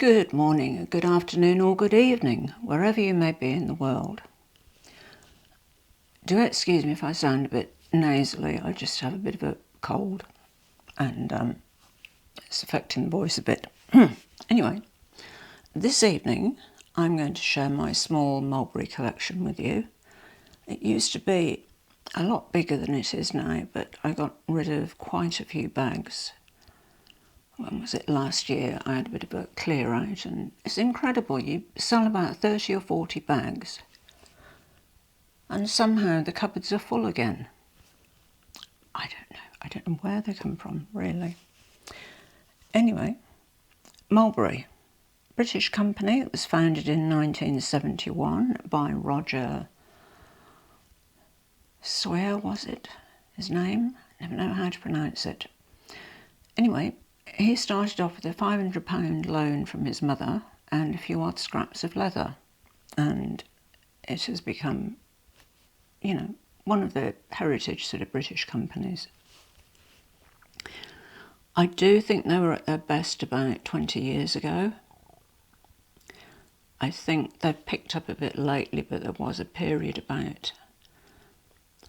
Good morning, good afternoon or good evening, wherever you may be in the world. Do excuse me if I sound a bit nasally, I just have a bit of a cold and it's affecting the voice a bit. Anyway, this evening I'm going to share my small mulberry collection with you. It used to be a lot bigger than it is now, but I got rid of quite a few bags. When was it? Last year I had a bit of a clear out, and it's incredible. You sell about 30 or 40 bags and somehow the cupboards are full again. I don't know where they come from, really. Anyway, Mulberry, British company. It was founded in 1971 by Roger Sawyer, was it his name? Never know how to pronounce it. Anyway, he started off with a £500 loan from his mother and a few odd scraps of leather, and it has become, you know, one of the heritage sort of British companies. I do think they were at their best about 20 years ago. I think they've picked up a bit lately, but there was a period about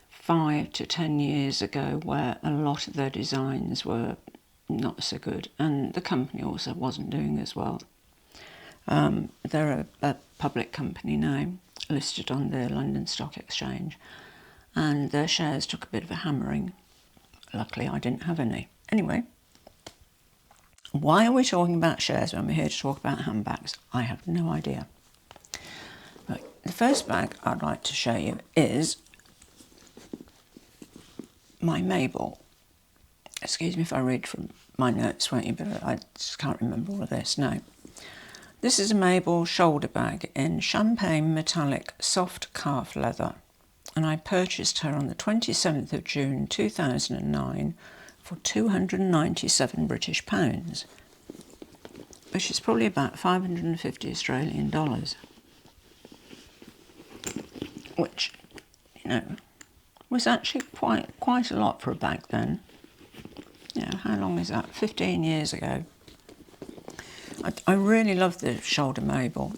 5 to 10 years ago where a lot of their designs were not so good, and the company also wasn't doing as well. They're a public company now, listed on the London Stock Exchange, and their shares took a bit of a hammering. Luckily I didn't have any. Anyway, why are we talking about shares when we're here to talk about handbags? I have no idea. But the first bag I'd like to show you is my Mabel. Excuse me if I read from my notes, won't you? But I just can't remember all of this now. This is a Mabel shoulder bag in champagne metallic soft calf leather, and I purchased her on the 27th of June 2009 for £297 British pounds, which is probably about 550 Australian dollars, which, you know, was actually quite a lot for a bag then. You know, how long is that? 15 years ago. I really love the shoulder Mabel.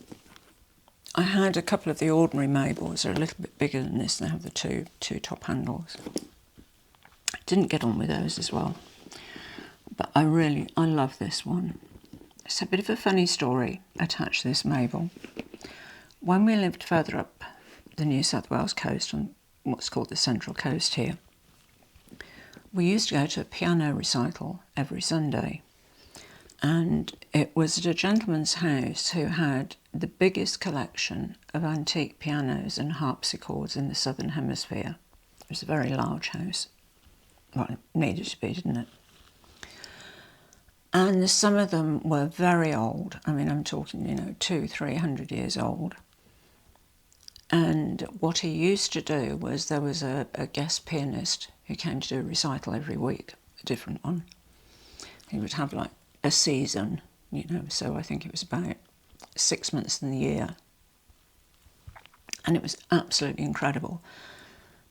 I had a couple of the ordinary Mabels. They're a little bit bigger than this, and they have the two top handles. Didn't get on with those as well. But I love this one. It's a bit of a funny story attached to this Mabel. When we lived further up the New South Wales coast, on what's called the Central Coast here, we used to go to a piano recital every Sunday, and it was at a gentleman's house who had the biggest collection of antique pianos and harpsichords in the Southern Hemisphere. It was a very large house. Well, it needed to be, didn't it? And some of them were very old. I mean, I'm talking, 200-300 years old. And what he used to do was, there was a guest pianist who came to do a recital every week, a different one. He would have like a season, so I think it was about 6 months in the year. And it was absolutely incredible,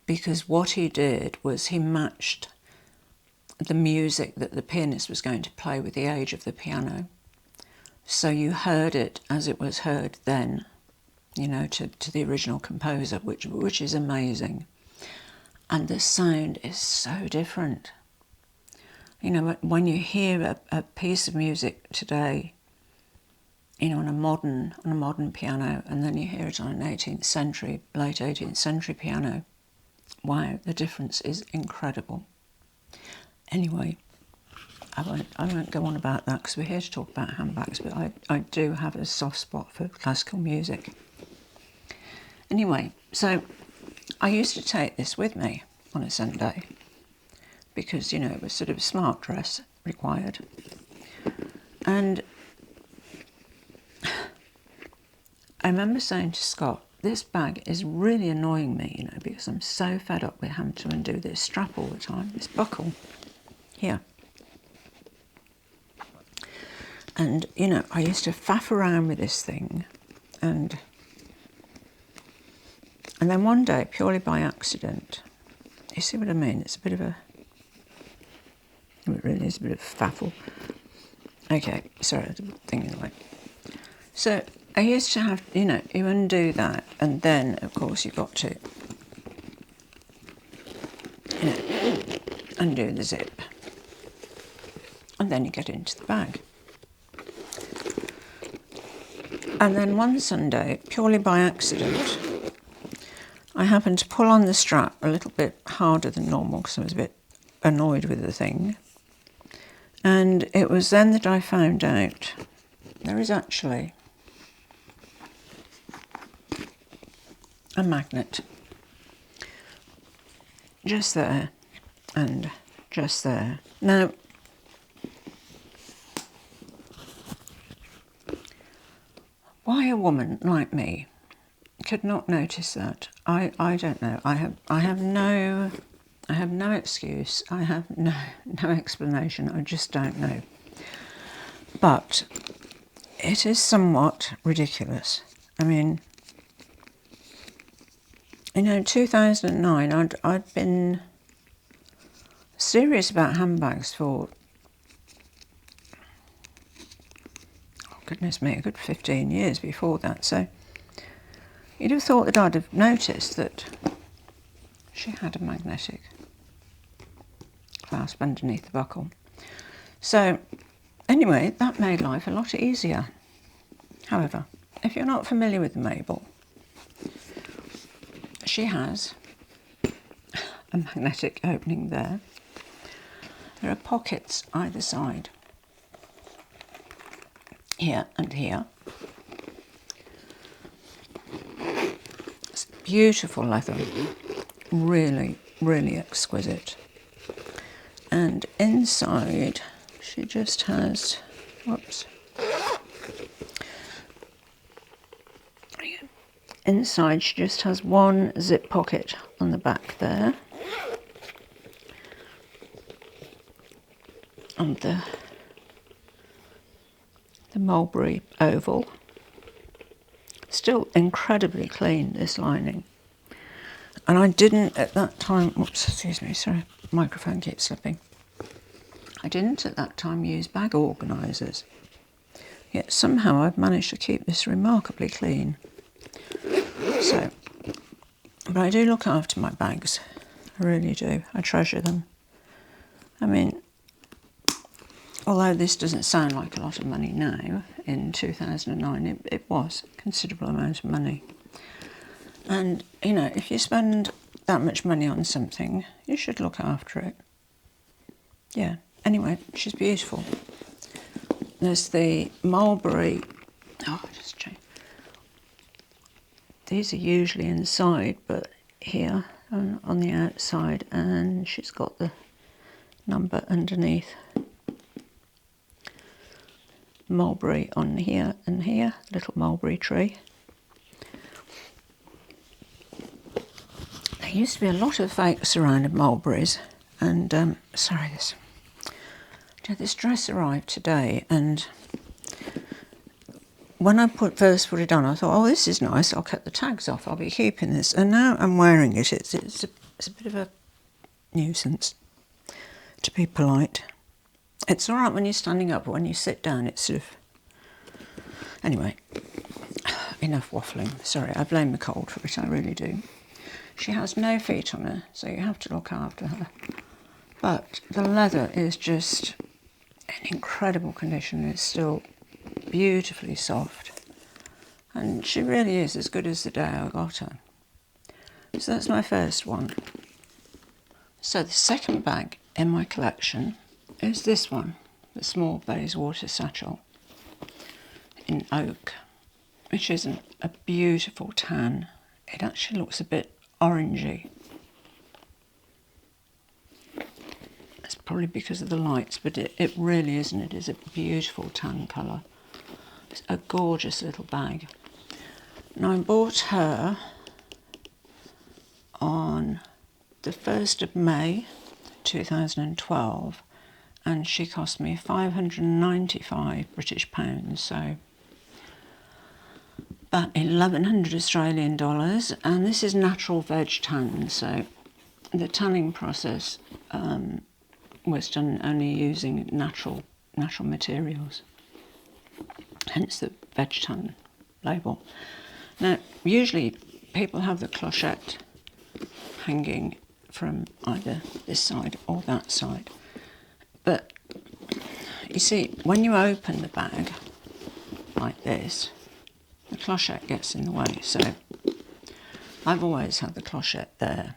because what he did was he matched the music that the pianist was going to play with the age of the piano. So you heard it as it was heard then, to the original composer, which is amazing. And the sound is so different. When you hear a piece of music today, on a modern piano, and then you hear it on an late 18th century piano, wow, the difference is incredible. Anyway, I won't go on about that, because we're here to talk about handbags, but I do have a soft spot for classical music. Anyway, so I used to take this with me on a Sunday, because, it was sort of a smart dress required. And I remember saying to Scott, this bag is really annoying me, because I'm so fed up with having to undo this strap all the time, this buckle here. And, I used to faff around with this thing, and then one day, purely by accident, you see what I mean? It's a bit of a, it really is a bit of a faffle. Okay, sorry, I was thinking like, So I used to have, you know, you undo that, and then of course you've got to, you know, undo the zip, and then you get into the bag. And then one Sunday, purely by accident, I happened to pull on the strap a little bit harder than normal because I was a bit annoyed with the thing. And it was then that I found out there is actually a magnet just there and just there. Now, why a woman like me could not notice that, I don't know. I have no excuse. I have no explanation. I just don't know. But it is somewhat ridiculous. I mean, you know, in 2009, I'd been serious about handbags for, oh goodness me, a good 15 years before that. So you'd have thought that I'd have noticed that she had a magnetic clasp underneath the buckle. So anyway, that made life a lot easier. However, if you're not familiar with the Mabel, she has a magnetic opening there. There are pockets either side, here and here. It's beautiful leather, really, really exquisite. And inside she just has, whoops, inside she just has one zip pocket on the back there, and the mulberry oval. Still incredibly clean, this lining. And I didn't at that time, whoops, excuse me, sorry, microphone keeps slipping. I didn't at that time use bag organisers, yet somehow I've managed to keep this remarkably clean. So, but I do look after my bags, I really do. I treasure them. I mean, although this doesn't sound like a lot of money now, in 2009 it was a considerable amount of money. And, you know, if you spend that much money on something, you should look after it. Yeah, anyway, she's beautiful. There's the mulberry, oh, I just changed. These are usually inside, but here on the outside, and she's got the number underneath. Mulberry on here and here, little mulberry tree. There used to be a lot of fakes around of mulberries, and sorry, this dress arrived today, and when I first put it on, I thought, oh, this is nice, I'll cut the tags off, I'll be keeping this. And now I'm wearing it, it's a bit of a nuisance, to be polite. It's all right when you're standing up, but when you sit down, it's sort of... Anyway, enough waffling. Sorry, I blame the cold for it, I really do. She has no feet on her, so you have to look after her. But the leather is just in incredible condition. It's still beautifully soft. And she really is as good as the day I got her. So that's my first one. So the second bag in my collection is this one, the small Bayswater satchel in oak, which is a beautiful tan. It actually looks a bit orangey. It's probably because of the lights, but it really isn't. It is a beautiful tan colour. It's a gorgeous little bag. Now I bought her on the 1st of May 2012, and she cost me 595 British pounds, so about 1,100 Australian dollars. And this is natural veg tan, so the tanning process was done only using natural materials. hence the Vegetan label. Now, usually people have the clochette hanging from either this side or that side. But you see, when you open the bag like this, the clochette gets in the way. So I've always had the clochette there.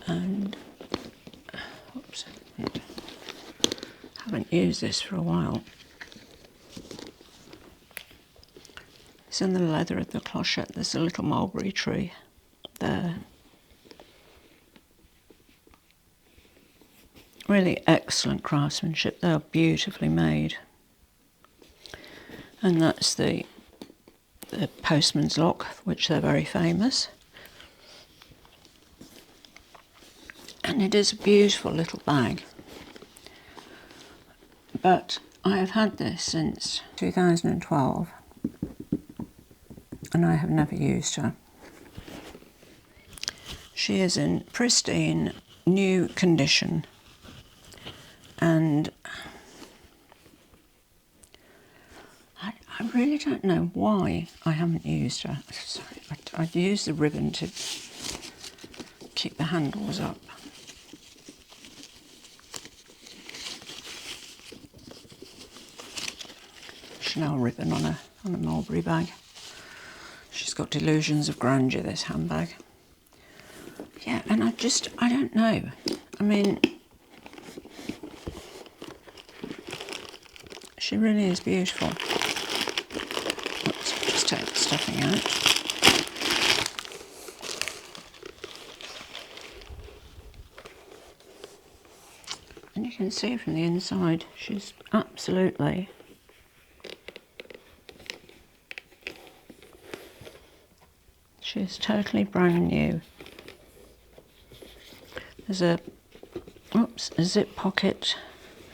And, oops, haven't used this for a while. It's in the leather of the clochette. There's a little mulberry tree there. Really excellent craftsmanship. They are beautifully made. And that's the postman's lock, for which they're very famous. And it is a beautiful little bag. But I have had this since 2012 and I have never used her. She is in pristine, new condition. And I really don't know why I haven't used her. Sorry, I'd use the ribbon to keep the handles up. Chanel ribbon on a mulberry bag. She's got delusions of grandeur, this handbag. Yeah, and I don't know. I mean, she really is beautiful. Oops, just take the stuffing out. And you can see from the inside, she's absolutely she's totally brand new. There's a zip pocket.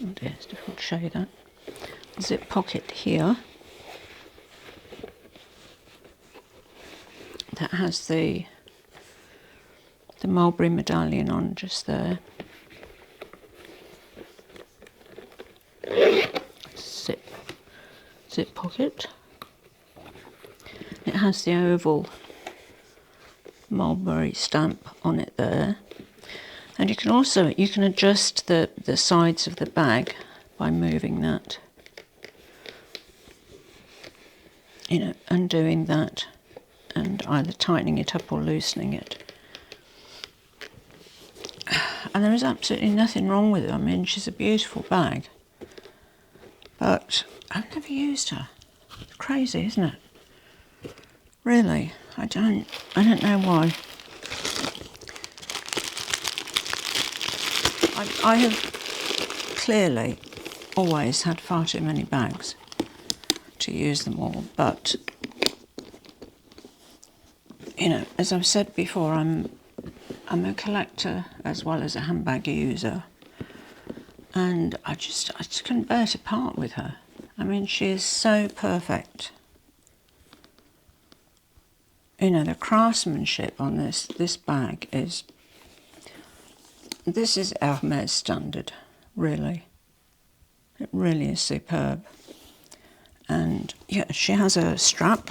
Oh dear, it's difficult to show you that. A zip pocket here that has the mulberry medallion on just there. Zip pocket. It has the oval mulberry stamp on it there, and you can adjust the sides of the bag by moving that, you know, undoing that and either tightening it up or loosening it. And there is absolutely nothing wrong with it. I mean, she's a beautiful bag, but I've never used her. It's crazy, isn't it? Really, I don't know why. I have clearly always had far too many bags to use them all, but you know, as I've said before, I'm a collector as well as a handbag user, and I just couldn't bear to part with her. I mean, she is so perfect. You know, the craftsmanship on this bag is Hermes standard, really. It really is superb. And yeah, she has a strap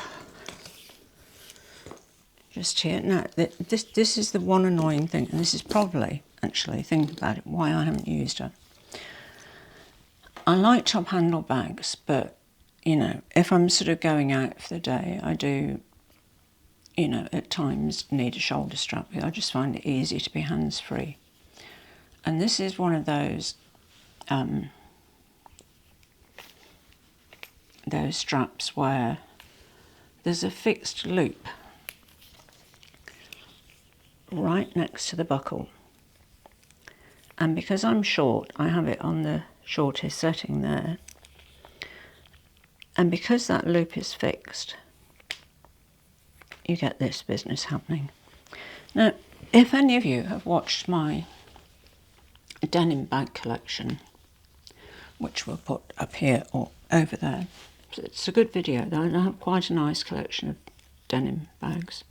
just here. Now, this is the one annoying thing, and this is probably, actually, think about it, why I haven't used her. I like top handle bags, but, you know, if I'm sort of going out for the day, I do, you know, at times need a shoulder strap. I just find it easy to be hands-free. And this is one of those straps where there's a fixed loop right next to the buckle. And because I'm short, I have it on the shortest setting there. And because that loop is fixed, you get this business happening. Now, if any of you have watched my denim bag collection, which we'll put up here or over there, it's a good video. I have quite a nice collection of denim bags.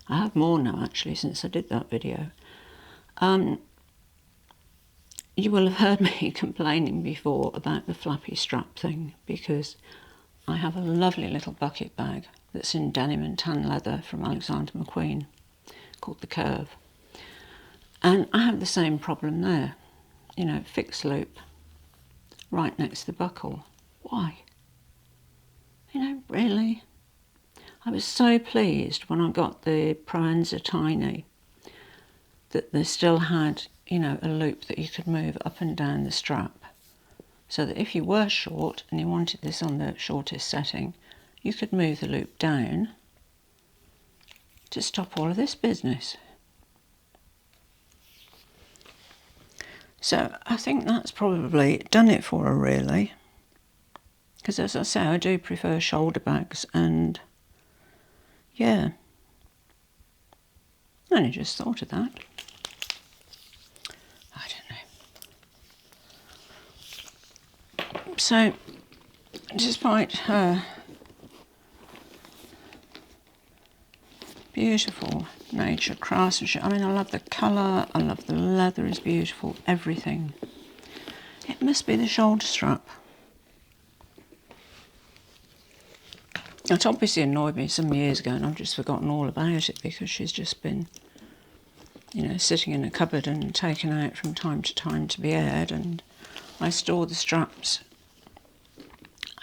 I have more now, actually, since I did that video. you will have heard me complaining before about the flappy strap thing, because I have a lovely little bucket bag that's in denim and tan leather from Alexander McQueen called the Curve. And I have the same problem there, you know, fixed loop right next to the buckle. Why? You know, really? I was so pleased when I got the Proenza Tiny that they still had, you know, a loop that you could move up and down the strap, so that if you were short and you wanted this on the shortest setting, you could move the loop down to stop all of this business. So I think that's probably done it for her, really, because as I say, I do prefer shoulder bags, and yeah, I only just thought of that. I don't know. So, despite her beautiful nature craftsmanship, I mean, I love the colour, I love the leather is beautiful, everything. It must be the shoulder strap. It obviously annoyed me some years ago, and I've just forgotten all about it, because she's just been, you know, sitting in a cupboard and taken out from time to time to be aired, and I store the straps.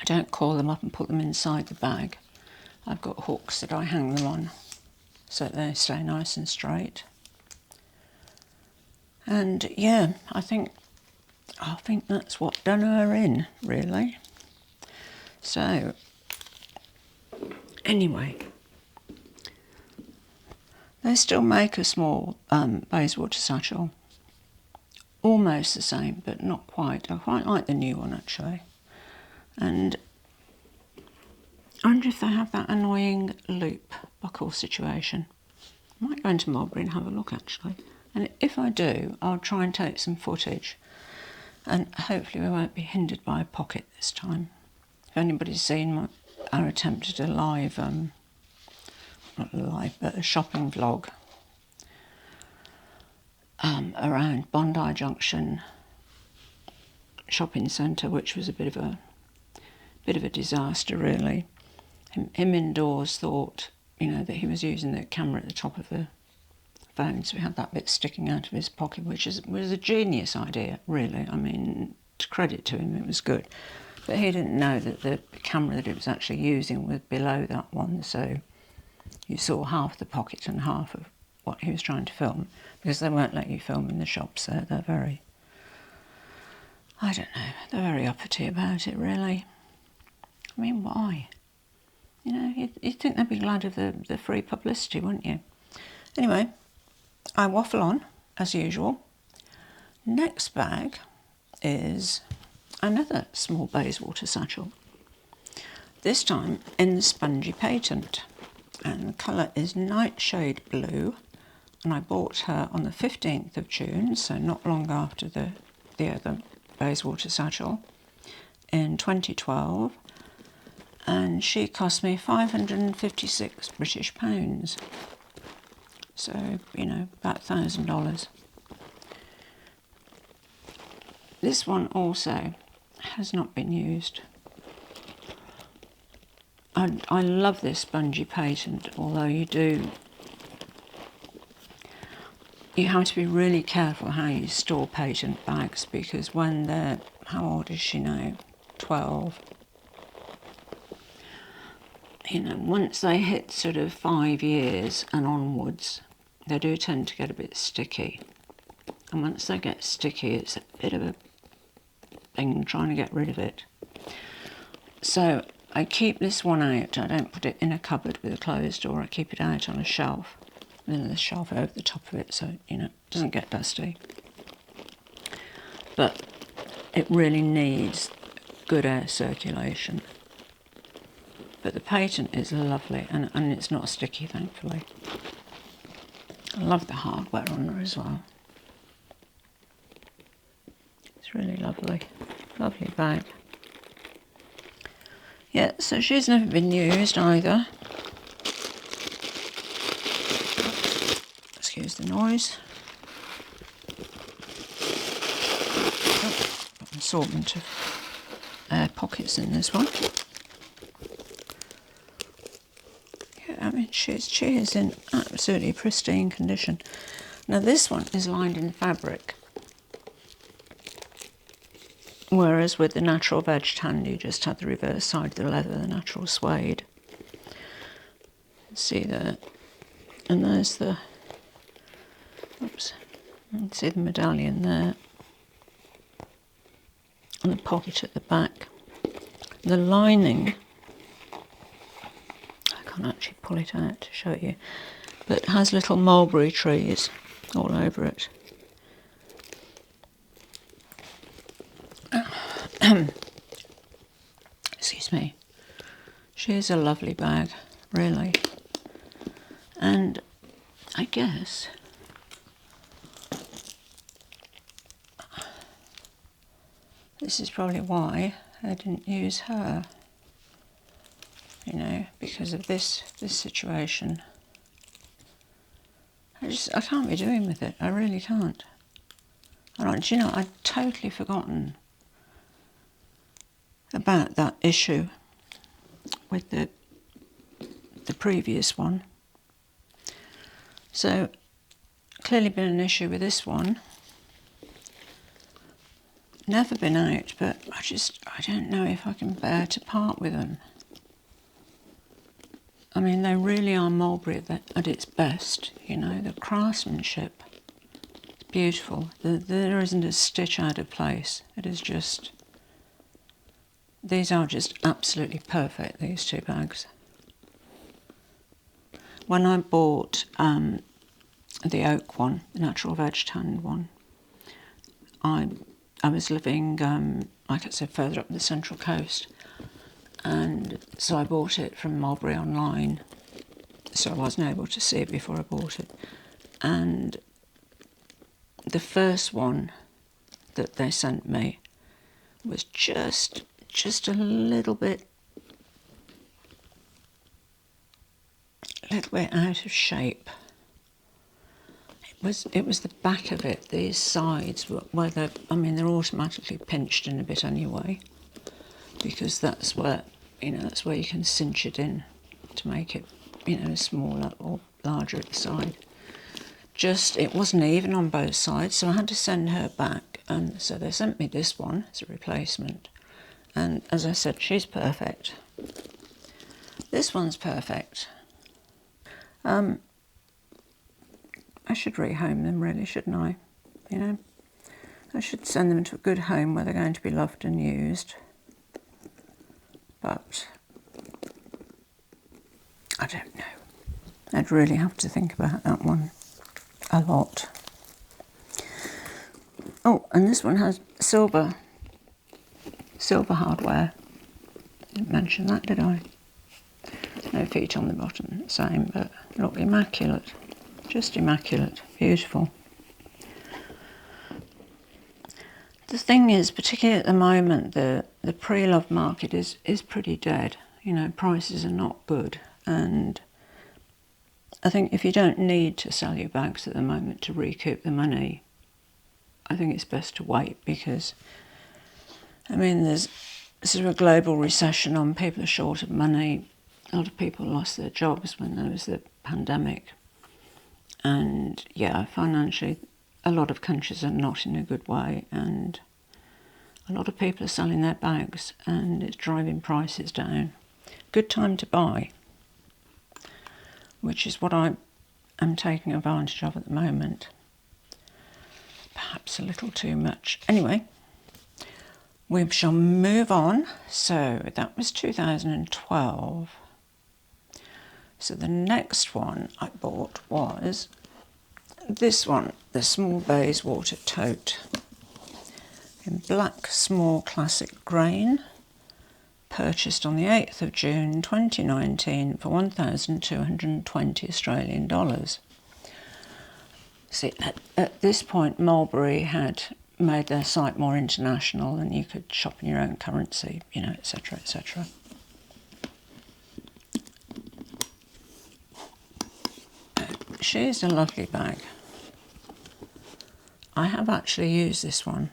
I don't coil them up and put them inside the bag. I've got hooks that I hang them on so that they stay nice and straight. And yeah, I think that's what done her in, really. So anyway, they still make a small Bayswater satchel, almost the same, but not quite. I quite like the new one, actually. And I wonder if they have that annoying loop buckle situation. I might go into Mulberry and have a look, actually. And if I do, I'll try and take some footage, and hopefully we won't be hindered by a pocket this time. If anybody's seen our attempt at a live, not live, but a shopping vlog around Bondi Junction shopping centre, which was a bit of a disaster, really. Him indoors thought, you know, that he was using the camera at the top of the phone, so he had that bit sticking out of his pocket, which was a genius idea, really. I mean, to credit to him, it was good. But he didn't know that the camera that he was actually using was below that one, so you saw half the pocket and half of what he was trying to film, because they won't let you film in the shops there. They're very, I don't know, they're very uppity about it, really. I mean, why? You know, you'd think they'd be glad of the free publicity, wouldn't you? Anyway, I waffle on, as usual. Next bag is another small Bayswater satchel. This time in the Spongy patent. And the colour is Nightshade blue. And I bought her on the 15th of June, so not long after the other Bayswater satchel, in 2012. And she cost me £556 British. So, you know, about $1,000. This one also has not been used. I love this Spongy patent, although you have to be really careful how you store patent bags, because when they're, how old is she now? 12. You know, once they hit sort of 5 years and onwards, they do tend to get a bit sticky. And once they get sticky, it's a bit of a thing trying to get rid of it. So I keep this one out. I don't put it in a cupboard with a closed door. I keep it out on a shelf, and then the shelf over the top of it, so, you know, it doesn't get dusty. But it really needs good air circulation. But the patent is lovely, and it's not sticky, thankfully. I love the hardware on her as well. It's really lovely. Lovely bag. Yeah, so she's never been used either. Excuse the noise. assortment of pockets in this one. Yeah, I mean, she is in absolutely pristine condition. Now this one is lined in fabric, whereas with the natural veg tan you just had the reverse side of the leather, the natural suede. See there, and there's the, oops, you can see the medallion there, and the pocket at the back. The lining, I can't actually pull it out to show you, but it has little mulberry trees all over it. Excuse me. She is a lovely bag, really. And I guess this is probably why I didn't use her, you know, because of this situation. I can't be doing with it. I really can't. And do you know, I'd totally forgotten about that issue with the previous one. So clearly been an issue with this one. Never been out, but I don't know if I can bear to part with them. I mean, they really are mulberry at its best, you know, the craftsmanship is beautiful. There isn't a stitch out of place. It is just, these are just absolutely perfect, these two bags. When I bought the oak one, the natural veg tanned one, I was living, like I said, further up the Central Coast, and so I bought it from Mulberry online, so I wasn't able to see it before I bought it. And the first one that they sent me was just a little bit out of shape. It was the back of it, these sides, where they're automatically pinched in a bit anyway, because that's where, you know, that's where you can cinch it in to make it, you know, smaller or larger at the side. It wasn't even on both sides, so I had to send her back, and so they sent me this one as a replacement. And as I said, she's perfect. This one's perfect. I should rehome them, really, shouldn't I? You know, I should send them to a good home where they're going to be loved and used. But I don't know. I'd really have to think about that one a lot. Oh, and this one has silver hardware. Didn't mention that, did I? No feet on the bottom, same, but look, immaculate. Just immaculate, beautiful. The thing is, particularly at the moment, the pre-love market is pretty dead. You know, prices are not good, and I think if you don't need to sell your bags at the moment to recoup the money, I think it's best to wait, because, I mean, there's sort of a global recession on, people are short of money. A lot of people lost their jobs when there was the pandemic. And yeah, financially, a lot of countries are not in a good way, and a lot of people are selling their bags, and it's driving prices down. Good time to buy, which is what I am taking advantage of at the moment. Perhaps a little too much. Anyway, we shall move on. So that was 2012. So the next one I bought was this one, the small Bayswater Tote, in black small classic grain, purchased on the 8th of June 2019 for 1,220 Australian dollars. See, at this point, Mulberry had made their site more international, and you could shop in your own currency, you know, etc., etc. She's a lovely bag. I have actually used this one.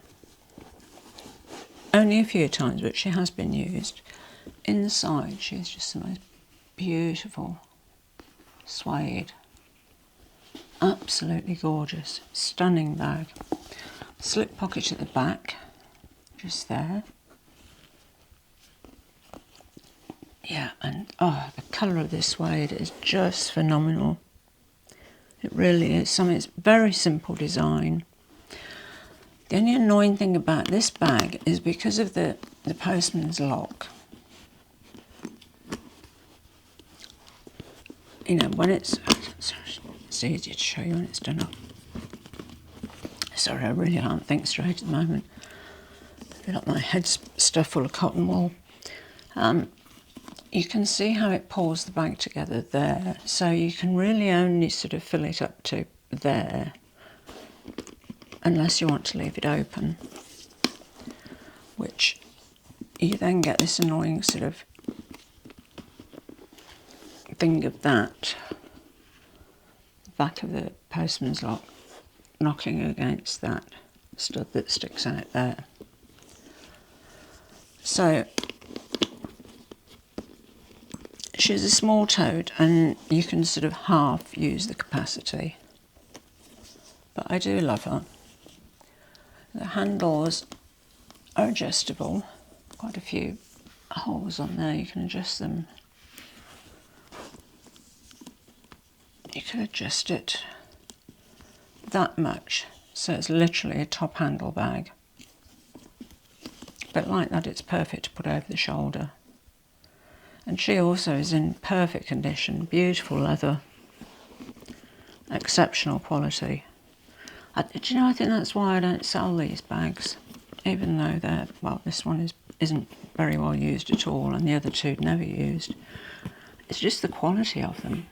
only a few times, but she has been used. Inside, she's just the most beautiful suede. Absolutely gorgeous, stunning bag. Slip pocket at the back, just there. Yeah, and oh, the colour of this suede is just phenomenal. It really is. It's very simple design. The only annoying thing about this bag is because of the postman's lock. You know, when it's easy to show you when it's done up. Sorry, I really can't think straight at the moment. I feel like my head's stuffed full of cotton wool. You can see how it pulls the bag together there, so you can really only sort of fill it up to there, unless you want to leave it open, which you then get this annoying sort of thing of that back of the postman's lock knocking against that stud that sticks out there. So she's a small tote and you can sort of half use the capacity, but I do love her. The handles are adjustable, quite a few holes on there, you can adjust them. You can adjust it that much, so it's literally a top handle bag. But like that, it's perfect to put over the shoulder. And she also is in perfect condition, beautiful leather, exceptional quality. Do you know, I think that's why I don't sell these bags, even though they're, well, this one isn't very well used at all and the other two never used. It's just the quality of them,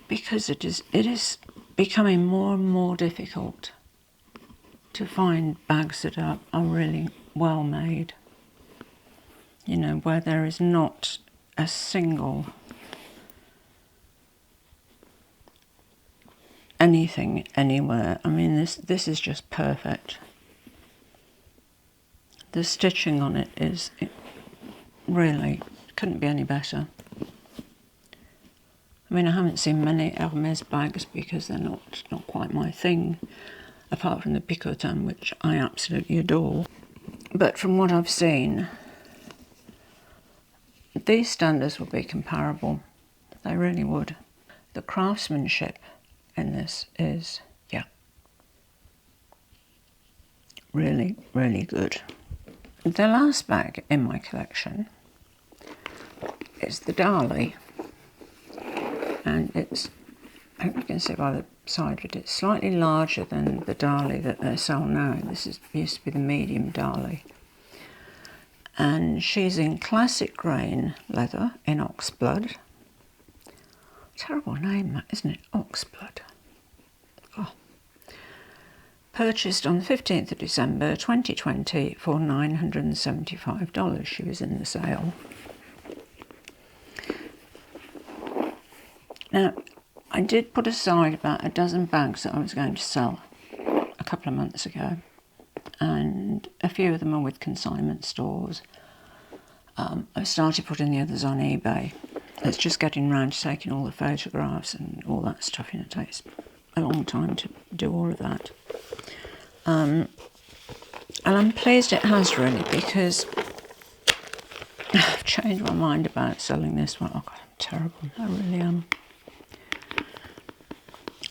because it is becoming more and more difficult to find bags that are really well made. You know, where there is not a single anything anywhere. I mean, this is just perfect. The stitching on it really couldn't be any better. I mean, I haven't seen many Hermes bags because they're not quite my thing, apart from the picotin, which I absolutely adore. But from what I've seen, these standards would be comparable. They really would. The craftsmanship in this is, yeah, really, really good. The last bag in my collection is the Darley. And it's, I hope you can see by the side of it, it's slightly larger than the Darley that they sell now. This used to be the medium Darley. And she's in classic grain leather in Oxblood. Terrible name that, isn't it? Oxblood. Oh. Purchased on the 15th of December 2020 for $975. She was in the sale. Now, I did put aside about a dozen bags that I was going to sell a couple of months ago, and a few of them are with consignment stores. I've started putting the others on eBay. It's just getting round to taking all the photographs and all that stuff, and it takes a long time to do all of that. And I'm pleased it has, really, because I've changed my mind about selling this one. Oh God, I'm terrible, I really am.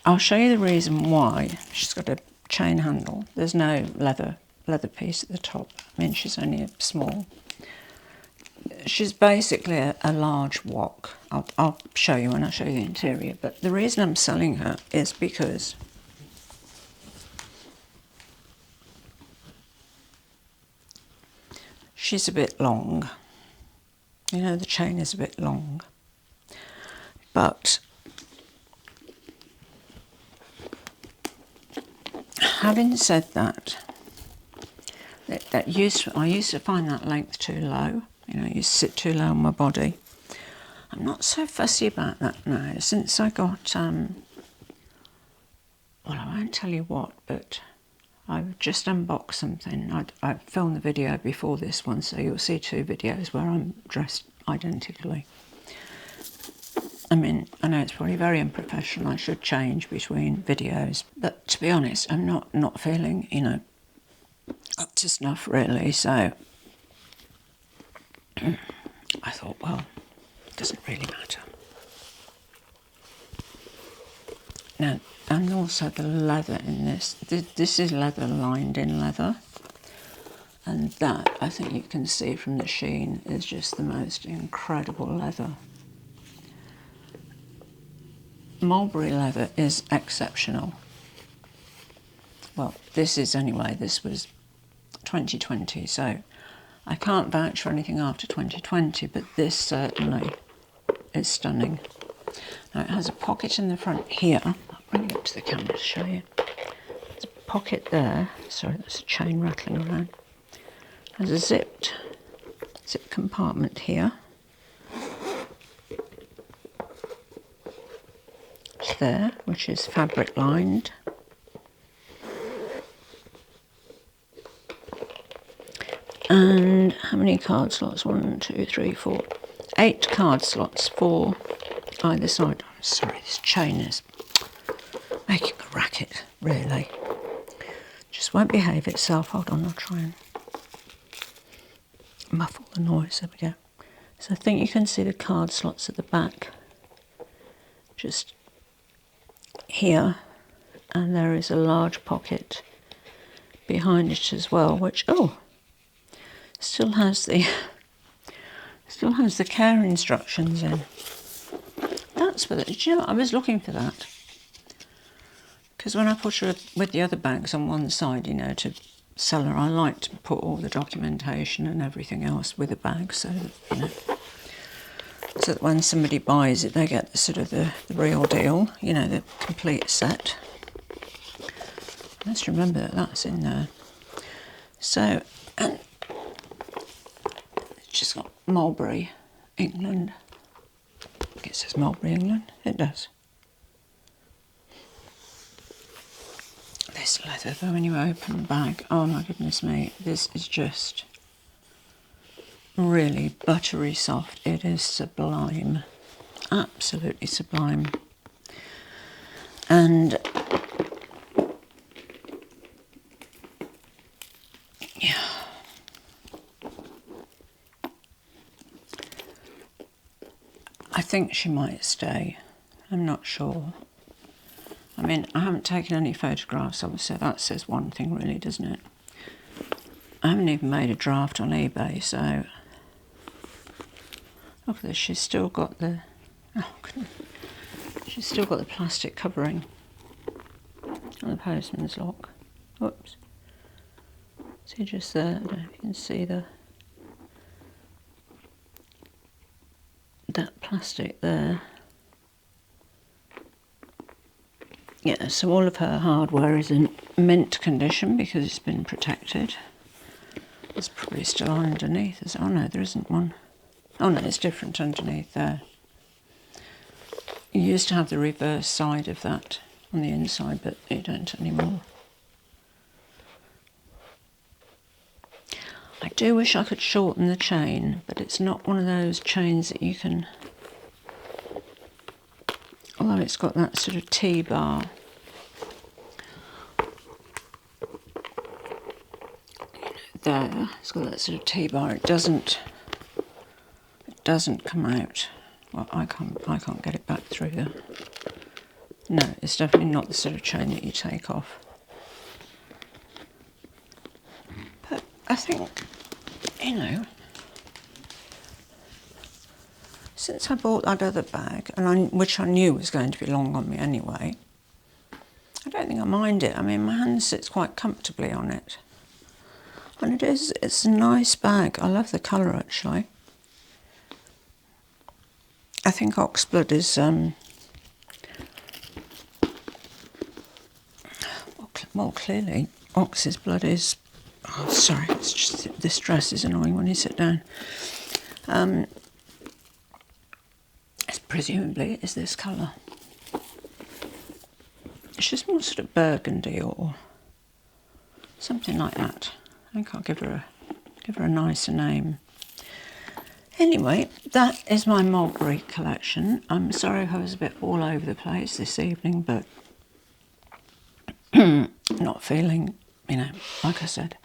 I'll show you the reason why. She's got a chain handle. There's no leather piece at the top. I mean, she's only a small. She's basically a large wok. I'll show you when I show you the interior. But the reason I'm selling her is because she's a bit long. You know, the chain is a bit long. But having said that, I used to find that length too low. You know, you sit too low on my body. I'm not so fussy about that now. Since I got, well, I won't tell you what, but I've just unboxed something. I filmed the video before this one, so you'll see 2 videos where I'm dressed identically. I mean, I know it's probably very unprofessional. I should change between videos, but to be honest, I'm not feeling, you know, up to snuff really. So I thought, well, it doesn't really matter. Now, and also the leather in this. This is leather lined in leather, and that, I think you can see from the sheen, is just the most incredible leather. Mulberry leather is exceptional. Well, this is anyway. This was 2020, so I can't vouch for anything after 2020, but this certainly is stunning. Now it has a pocket in the front here. I'll bring it up to the camera to show you. There's a pocket there. Sorry, that's a chain rattling around. There's a zip compartment here. There, which is fabric lined. And how many card slots? 1, 2, 3, 4, 8 card slots for either side. I'm sorry, this chain is making a racket, really. Just won't behave itself. Hold on, I'll try and muffle the noise. There we go. So I think you can see the card slots at the back, just here, and there is a large pocket behind it as well, which still has the care instructions in. That's for the, do you know what, I was looking for that, because when I put her with the other bags on one side, you know, to sell her, I like to put all the documentation and everything else with the bag, so that, you know, so that when somebody buys it, they get the sort of the real deal, you know, the complete set. Let's remember that that's in there. So, and it's just got Mulberry, England. It says Mulberry, England. It does. This leather, though, when you open the bag, oh my goodness me, this is just really buttery soft. It is sublime, absolutely sublime. And yeah, I think she might stay. I'm not sure. I mean, I haven't taken any photographs, obviously. That says one thing really, doesn't it? I haven't even made a draft on eBay, so look at this. She's still got the she's still got the plastic covering on the postman's lock. Whoops. See just there, I don't know if you can see that plastic there. Yeah, so all of her hardware is in mint condition because it's been protected. It's probably still on underneath. Oh no, there isn't one. Oh no, it's different underneath there. You used to have the reverse side of that on the inside, but you don't anymore. I do wish I could shorten the chain, but it's not one of those chains that you can, although it's got that sort of T-bar. There, it's got that sort of T-bar. It doesn't come out. Well, I can't get it back through there. No, it's definitely not the sort of chain that you take off. But I think, you know, since I bought that other bag, which I knew was going to be long on me anyway, I don't think I mind it. I mean, my hand sits quite comfortably on it. And it's a nice bag. I love the colour, actually. I think Oxblood is, well, clearly, Ox's blood is, oh, sorry, it's just, this dress is annoying when you sit down. It's presumably is this colour. It's just more sort of burgundy or Something like that. I think I'll give her a nicer name. Anyway, that is my mulberry collection. I'm sorry if I was a bit all over the place this evening, but not feeling, you know, like I said,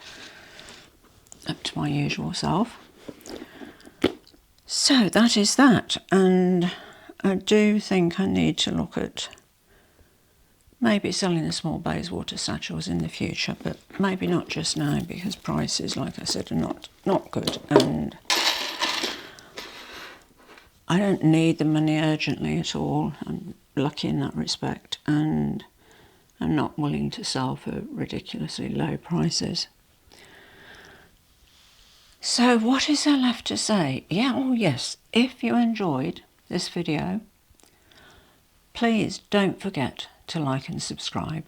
up to my usual self. So that is that, and I do think I need to look at maybe selling the small Bayswater satchels in the future, but maybe not just now, because prices, like I said, are not good, and I don't need the money urgently at all. I'm lucky in that respect, and I'm not willing to sell for ridiculously low prices. So what is there left to say? Yeah, oh yes, if you enjoyed this video, please don't forget to like and subscribe.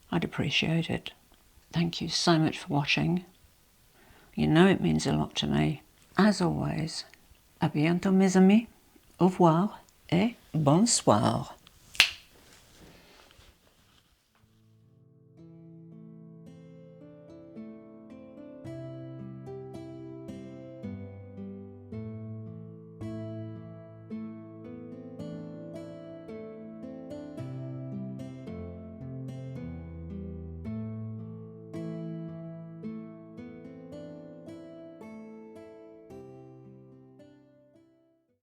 I'd appreciate it. Thank you so much for watching. You know it means a lot to me. As always, à bientôt mes amis, au revoir et bonsoir.